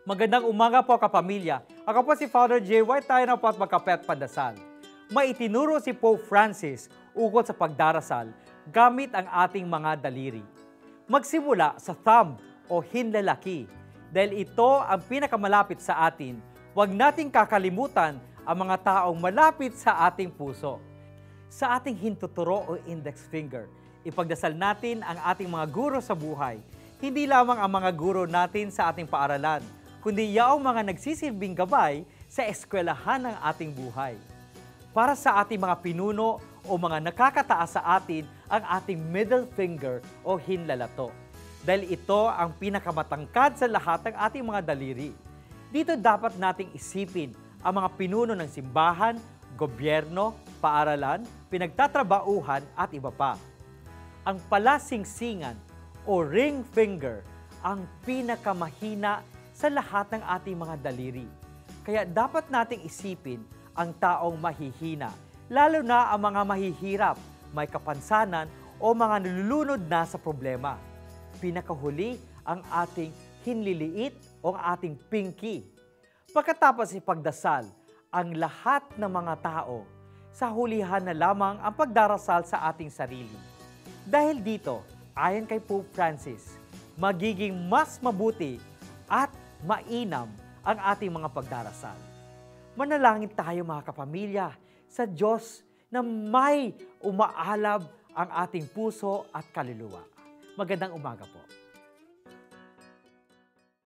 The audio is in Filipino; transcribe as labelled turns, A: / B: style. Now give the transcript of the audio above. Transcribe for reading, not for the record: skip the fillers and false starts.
A: Magandang umaga po kapamilya. Ako po si Father J. White, tayo na po at magkape at pandasal. May itinuro si Pope Francis ukol sa pagdarasal gamit ang ating mga daliri. Magsimula sa thumb o hinlalaki dahil ito ang pinakamalapit sa atin. Huwag nating kakalimutan ang mga taong malapit sa ating puso. Sa ating hintuturo o index finger, ipagdasal natin ang ating mga guro sa buhay. Hindi lamang ang mga guro natin sa ating paaralan, kundi yaong mga nagsisilbing gabay sa eskwelahan ng ating buhay. Para sa ating mga pinuno o mga nakakataas sa atin ang ating middle finger o hinlalato. Dahil ito ang pinakamatangkad sa lahat ng ating mga daliri. Dito dapat nating isipin ang mga pinuno ng simbahan, gobyerno, paaralan, pinagtatrabauhan at iba pa. Ang palasingsingan o ring finger ang pinakamahina sa lahat ng ating mga daliri. Kaya dapat nating isipin ang taong mahihina, lalo na ang mga mahihirap, may kapansanan o mga nalulunod na sa problema. Pinakahuli ang ating hinliliit o ang ating pinky. Pagkatapos ipagdasal ang lahat ng mga tao, sa hulihan na lamang ang pagdarasal sa ating sarili. Dahil dito, ayon kay Pope Francis, magiging mas mabuti at mainam ang ating mga pagdarasal. Manalangin tayo mga kapamilya sa Diyos na may umaalab ang ating puso at kaluluwa. Magandang umaga po.